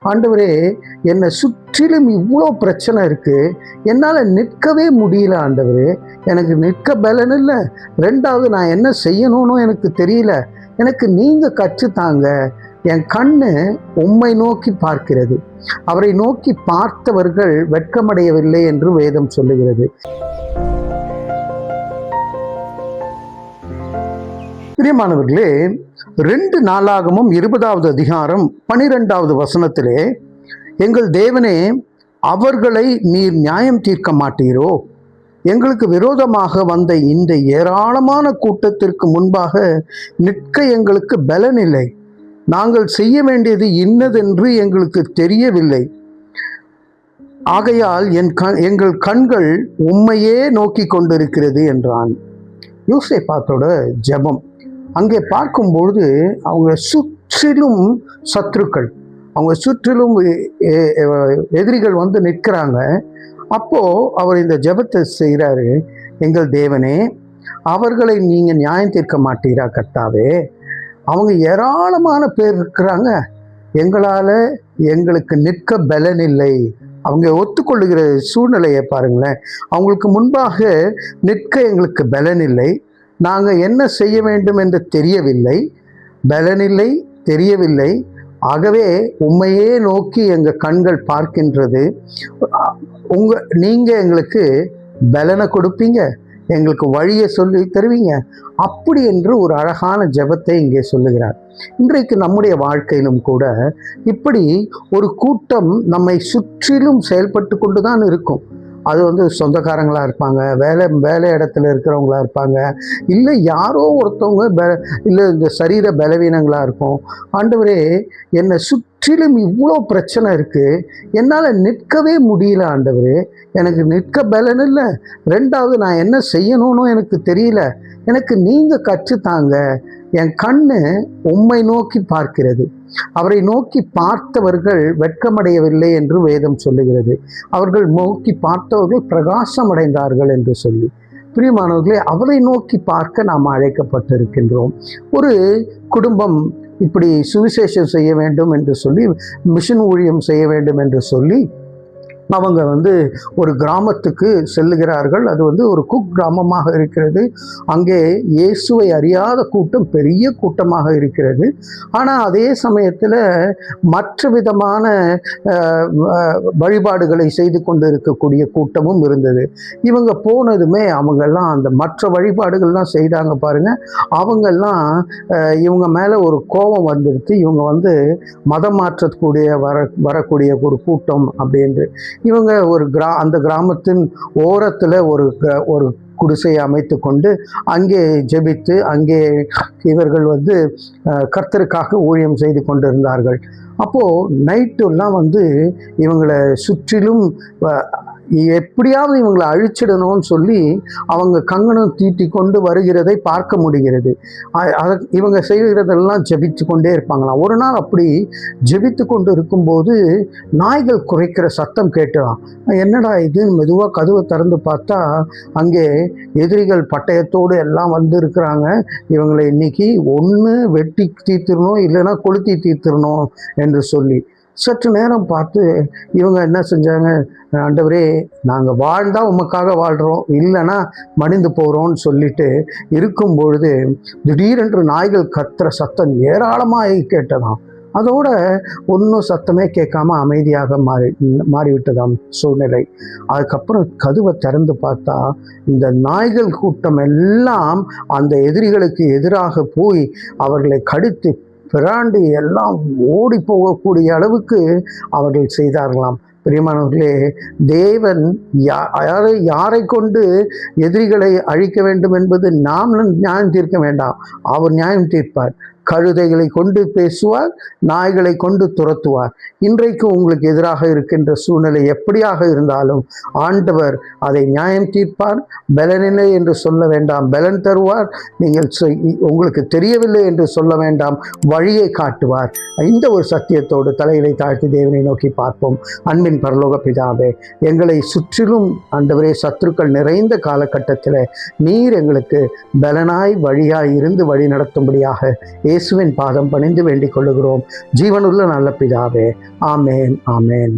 ஆண்டவரே, என்னை சுற்றிலும் இவ்வளோ பிரச்சனை இருக்கு, என்னால் நிற்கவே முடியல ஆண்டவரே. எனக்கு நிற்க பலன் இல்லை. ரெண்டாவது, நான் என்ன செய்யணும்னு எனக்கு தெரியல. எனக்கு நீங்க கற்றுத்தாங்க. என் கண்ணு உம்மை நோக்கி பார்க்கிறது. அவரை நோக்கி பார்த்தவர்கள் வெட்கமடையவில்லை என்று வேதம் சொல்லுகிறது. பிரியமானவர்களே, 2 நாளாகமும் 20வது அதிகாரம் 12வது வசனத்திலே, எங்கள் தேவனே, அவர்களை நீர் நியாயம் தீர்க்க மாட்டீரோ? எங்களுக்கு விரோதமாக வந்த இந்த ஏராளமான கூட்டத்திற்கு முன்பாக நிற்க எங்களுக்கு பலன் இல்லை. நாங்கள் செய்ய வேண்டியது இன்னதென்று எங்களுக்கு தெரியவில்லை. ஆகையால் எங்கள் கண்கள் உம்மையே நோக்கி கொண்டிருக்கிறது என்றான். யோசேப்பாத்தோட ஜெபம். அங்கே பார்க்கும்பொழுது அவங்க சுற்றிலும் சத்துருக்கள், அவங்க சுற்றிலும் எதிரிகள் வந்து நிற்கிறாங்க. அப்போ அவர் இந்த ஜெபத்தை செய்கிறாரு. எங்கள் தேவனே, அவர்களை நீங்க நியாயம் தீர்க்க மாட்டீரா கர்த்தாவே? அவங்க ஏராளமான பேர் இருக்கிறாங்க, எங்களுக்கு நிற்க பலன் இல்லை. அவங்க ஒத்துக்கொள்ளுகிற சூழ்நிலையை பாருங்களேன். அவங்களுக்கு முன்பாக நிற்க எங்களுக்கு பலன் இல்லை. நாங்கள் என்ன செய்ய வேண்டும் என்று தெரியவில்லை. பலனில்லை, தெரியவில்லை. ஆகவே உண்மையே நோக்கி எங்கள் கண்கள் பார்க்கின்றது. நீங்கள் எங்களுக்கு பலனை கொடுப்பீங்க, எங்களுக்கு வழியை சொல்லி தருவீங்க, அப்படி என்று ஒரு அழகான ஜெபத்தை இங்கே சொல்லுகிறார். இன்றைக்கு நம்முடைய வாழ்க்கையிலும் கூட இப்படி ஒரு கூட்டம் நம்மை சுற்றிலும் செயல்பட்டு கொண்டு தான் இருக்கும். அது வந்து சொந்தக்காரங்களாக இருப்பாங்க, வேலை இடத்துல இருக்கிறவங்களா இருப்பாங்க, இல்லை யாரோ ஒருத்தவங்க இல்லை இந்த சரீர பலவீனங்களாக இருக்கும். ஆண்டவரே, என்னை சுற்றிலும் இவ்வளோ பிரச்சனை இருக்குது, என்னால் நிற்கவே முடியல ஆண்டவரே. எனக்கு நிற்க பலன் இல்லை. ரெண்டாவது, நான் என்ன செய்யணும்னு எனக்கு தெரியல. எனக்கு நீங்கள் கற்றுத்தாங்க. என் கண்ணு உம்மை நோக்கி பார்க்கிறது. அவரை நோக்கி பார்த்தவர்கள் வெட்கமடையவில்லை என்று வேதம் சொல்லுகிறது. அவர்கள் நோக்கி பார்த்தவர்கள் பிரகாசம் அடைந்தார்கள் என்று சொல்லி. பிரியமானவர்களே, அவரை நோக்கி பார்க்க நாம் அழைக்கப்பட்டிருக்கின்றோம். ஒரு குடும்பம் இப்படி சுவிசேஷம் செய்ய வேண்டும் என்று சொல்லி, மிஷன் ஊழியம் செய்ய வேண்டும் என்று சொல்லி அவங்க வந்து ஒரு கிராமத்துக்கு செல்லுகிறார்கள். அது வந்து ஒரு கிராமமாக இருக்கிறது. அங்கே இயேசுவை அறியாத கூட்டம் பெரிய கூட்டமாக இருக்கிறது. ஆனால் அதே சமயத்தில் மற்ற விதமான வழிபாடுகளை செய்து கொண்டு இருக்கக்கூடிய கூட்டமும் இருந்தது. இவங்க போனதுமே அவங்கெல்லாம் அந்த மற்ற வழிபாடுகள்லாம் செய்தாங்க பாருங்க. அவங்கெல்லாம் இவங்க மேலே ஒரு கோபம் வந்துடுச்சு. இவங்க வந்து மதம் மாற்றக்கூடிய வரக்கூடிய ஒரு கூட்டம் அப்படின்று இவங்க அந்த கிராமத்தின் ஓரத்தில் ஒரு குடிசையை அமைத்து கொண்டு அங்கே ஜெபித்து அங்கே இவர்கள் வந்து கர்த்தருக்காக ஊழியம் செய்து கொண்டிருந்தார்கள். அப்போது நைட்டெல்லாம் வந்து இவங்களை சுற்றிலும் எப்படியாவது இவங்களை அழிச்சிடணும்னு சொல்லி அவங்க கங்கணம் தீட்டி கொண்டு வருகிறதை பார்க்க முடிகிறது. இவங்க செய்கிறதெல்லாம் ஜெபித்து கொண்டே இருப்பாங்களாம். ஒரு நாள் அப்படி ஜெபித்து கொண்டு இருக்கும்போது நாய்கள் குறைக்கிற சத்தம் கேட்டலாம். என்னடா இது? மெதுவாக கதவை திறந்து பார்த்தா அங்கே எதிரிகள் பட்டயத்தோடு எல்லாம் வந்து இருக்கிறாங்க. இவங்களை இன்னைக்கு ஒன்று வெட்டி தீர்த்திடணும், இல்லைன்னா கொளுத்தி தீர்த்திடணும் என்று சொல்லி சற்று நேரம் பார்த்து இவங்க என்ன செஞ்சாங்க, ஆண்டவரே, நாங்கள் வாழ்ந்தால் உமக்காக வாழ்கிறோம், இல்லைன்னா மடிந்து போகிறோம்னு சொல்லிட்டு இருக்கும் பொழுது திடீரென்று நாய்கள் கத்துற சத்தம் ஏராளமாக கேட்டதாம். அதோட ஒன்றும் சத்தமே கேட்காம அமைதியாக மாறிவிட்டதாம் சூழ்நிலை. அதுக்கப்புறம் கதவை திறந்து பார்த்தா இந்த நாய்கள் கூட்டம் எல்லாம் அந்த எதிரிகளுக்கு எதிராக போய் அவர்களை கடித்து பிராண்டி எல்லாம் ஓடி போகக்கூடிய அளவுக்கு அவர்கள் செய்தார்களாம். பிரியமானவர்களே, தேவன் யாரை கொண்டு எதிரிகளை அழிக்க வேண்டும் என்பது நாம் நியாயம் தீர்க்க வேண்டாம். அவர் நியாயம் தீர்ப்பார். கழுதைகளை கொண்டு பேசுவார், நாய்களை கொண்டு துரத்துவார். இன்றைக்கு உங்களுக்கு எதிராக இருக்கின்ற சூழ்நிலை எப்படியாக இருந்தாலும் ஆண்டவர் அதை நியாயம் தீர்ப்பார். பலனில்லை என்று சொல்ல வேண்டாம், பலன் தருவார். நீங்கள் உங்களுக்கு தெரியவில்லை என்று சொல்ல வேண்டாம், வழியை காட்டுவார். இந்த ஒரு சத்தியத்தோடு தலைகளை தாழ்த்தி தேவனை நோக்கி பார்ப்போம். அன்பின் பரலோக பிதாவே, எங்களை சுற்றிலும் ஆண்டவரே சத்துருக்கள் நிறைந்த காலகட்டத்தில் நீர் எங்களுக்கு பலனாய் வழியாய் இருந்து வழி நடத்தும்படியாக இயேசுவின் பாதம் பணிந்து வேண்டிக் கொள்ளுகிறோம். ஜீவனுள்ள நல்ல பிதாவே, ஆமேன், ஆமேன்.